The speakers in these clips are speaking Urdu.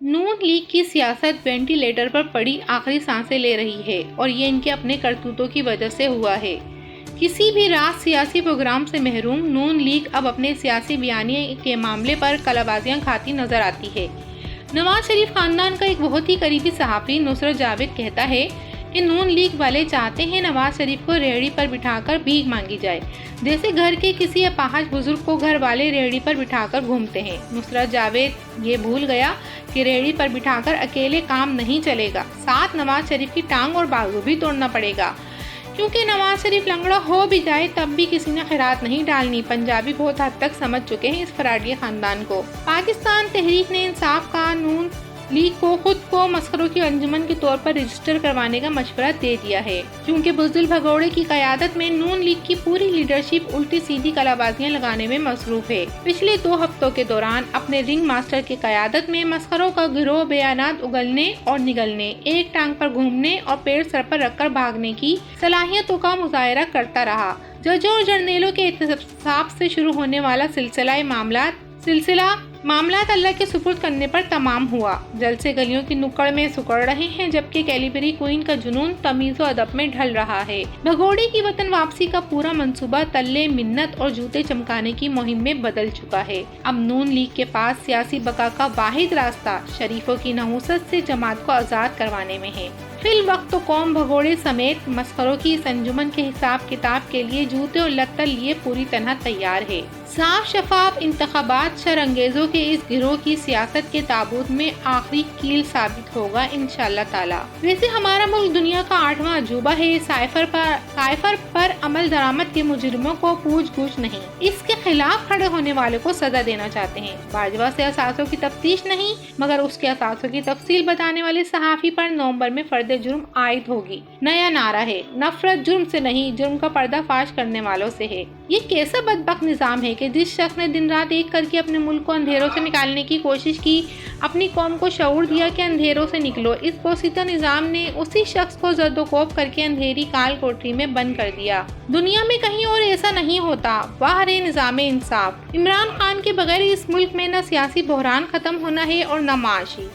نون لیگ کی سیاست وینٹیلیٹر پر پڑی آخری سانسیں لے رہی ہے اور یہ ان کے اپنے کرتوتوں کی وجہ سے ہوا ہے۔ کسی بھی راست سیاسی پروگرام سے محروم نون لیگ اب اپنے سیاسی بیانیے کے معاملے پر کلابازیاں کھاتی نظر آتی ہے۔ نواز شریف خاندان کا ایک بہت ہی قریبی صحافی نصرت جاوید کہتا ہے کہ نون لیگ والے چاہتے ہیں نواز شریف کو ریہڑی پر بٹھا کر بھیک مانگی جائے، جیسے گھر کے کسی اپاہج بزرگ کو گھر والے ریہڑی پر بٹھا کر گھومتے ہیں۔ نصرت جاوید یہ بھول گیا کہ ریہڑی پر بٹھا کر اکیلے کام نہیں چلے گا، ساتھ نواز شریف کی ٹانگ اور بازو بھی توڑنا پڑے گا، کیونکہ نواز شریف لنگڑا ہو بھی جائے تب بھی کسی نے خیرات نہیں ڈالنی۔ پنجابی بہت حد تک سمجھ چکے ہیں اس فراڈی خاندان کو۔ پاکستان تحریک نے انصاف کا نون لیگ کو خود کو مسخروں کی انجمن کے طور پر رجسٹر کروانے کا مشورہ دے دیا ہے، کیونکہ بزدل بھگوڑے کی قیادت میں نون لیگ کی پوری لیڈرشپ الٹی سیدھی کلابازیاں لگانے میں مصروف ہے۔ پچھلے 2 ہفتوں کے دوران اپنے رنگ ماسٹر کی قیادت میں مسخروں کا گروہ بیانات اگلنے اور نگلنے، ایک ٹانگ پر گھومنے اور پیڑ سر پر رکھ کر بھاگنے کی صلاحیتوں کا مظاہرہ کرتا رہا۔ ججوں اور جرنیلوں کے احتساب سے شروع ہونے والا سلسلہ معاملات اللہ کے سپرد کرنے پر تمام ہوا۔ جلسے گلیوں کی نکڑ میں سکڑ رہے ہیں، جبکہ کیلیبری کوئن کا جنون تمیز و ادب میں ڈھل رہا ہے۔ بھگوڑے کی وطن واپسی کا پورا منصوبہ تلے منت اور جوتے چمکانے کی مہم میں بدل چکا ہے۔ اب نون لیگ کے پاس سیاسی بقا کا واحد راستہ شریفوں کی نحوست سے جماعت کو آزاد کروانے میں ہے۔ فی الوقت تو قوم بھگوڑے سمیت مسخروں کی اس انجمن کے حساب کتاب کے لیے جوتے اور لتر لیے پوری طرح تیار ہے۔ صاف شفاف انتخابات شرانگیزوں کے اس گروہ کی سیاست کے تابوت میں آخری کیل ثابت ہوگا انشاءاللہ تعالی۔ ویسے ہمارا ملک دنیا کا 8واں عجوبہ ہے، سائفر پر عمل درآمد کے مجرموں کو پوچھ گچھ نہیں، اس کے خلاف کھڑے ہونے والے کو سزا دینا چاہتے ہیں۔ باجوہ سے اثاثوں کی تفتیش نہیں، مگر اس کے اثاثوں کی تفصیل بتانے والے صحافی پر نومبر میں فرد جرم عائد ہوگی۔ نیا نعرہ ہے، نفرت جرم سے نہیں، جرم کا پردہ فاش کرنے والوں سے ہے۔ یہ کیسا بدبخت نظام ہے کہ جس شخص نے دن رات ایک کر کے اپنے ملک کو اندھیروں سے نکالنے کی کوشش کی، اپنی قوم کو شعور دیا کہ اندھیروں سے نکلو، اس پوسیدہ نظام نے اسی شخص کو زد و کوب کر کے اندھیری کال کوٹری میں بند کر دیا۔ دنیا میں کہیں اور ایسا نہیں ہوتا۔ واہ رے نظام انصاف! عمران خان کے بغیر اس ملک میں نہ سیاسی بحران ختم ہونا ہے اور نہ معاشی۔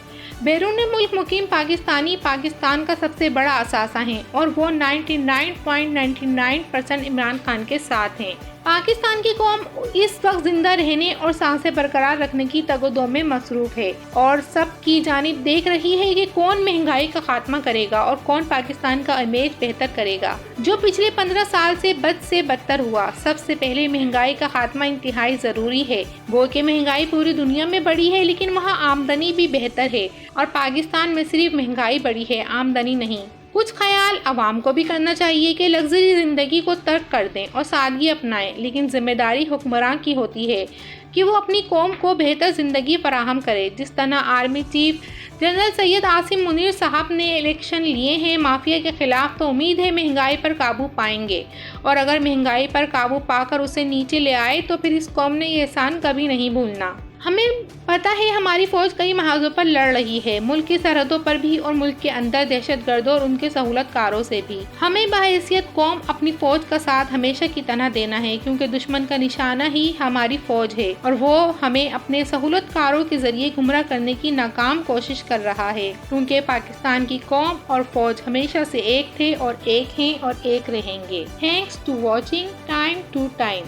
بیرون ملک مقیم پاکستانی پاکستان کا سب سے بڑا اثاثہ ہیں اور وہ 99.99% عمران خان کے ساتھ ہیں۔ پاکستان کی قوم اس وقت زندہ رہنے اور سانسیں برقرار رکھنے کی تگ و دو میں مصروف ہے اور سب کی جانب دیکھ رہی ہے کہ کون مہنگائی کا خاتمہ کرے گا اور کون پاکستان کا امیج بہتر کرے گا، جو پچھلے 15 سال سے بد سے بدتر ہوا۔ سب سے پہلے مہنگائی کا خاتمہ انتہائی ضروری ہے۔ گو کہ مہنگائی پوری دنیا میں بڑھی ہے، لیکن وہاں آمدنی بھی بہتر ہے، اور پاکستان میں صرف مہنگائی بڑھی ہے، آمدنی نہیں۔ کچھ خیال عوام کو بھی کرنا چاہیے کہ لگژری زندگی کو ترک کر دیں اور سادگی اپنائیں، لیکن ذمہ داری حکمراں کی ہوتی ہے کہ وہ اپنی قوم کو بہتر زندگی فراہم کرے۔ جس طرح army chief general Syed Asim Munir صاحب نے الیکشن لیے ہیں مافیا کے خلاف، تو امید ہے مہنگائی پر قابو پائیں گے، اور اگر مہنگائی پر قابو پا کر اسے نیچے لے آئے تو پھر اس قوم نے یہ احسان کبھی نہیں بھولنا۔ ہمیں پتہ ہے ہماری فوج کئی محاذوں پر لڑ رہی ہے، ملک کی سرحدوں پر بھی اور ملک کے اندر دہشت گردوں اور ان کے سہولت کاروں سے بھی۔ ہمیں بحیثیت قوم اپنی فوج کا ساتھ ہمیشہ کی طرح دینا ہے، کیونکہ دشمن کا نشانہ ہی ہماری فوج ہے اور وہ ہمیں اپنے سہولت کاروں کے ذریعے گمراہ کرنے کی ناکام کوشش کر رہا ہے، کیونکہ پاکستان کی قوم اور فوج ہمیشہ سے ایک تھے اور ایک ہیں اور ایک رہیں گے۔ Thanks to watching time to time.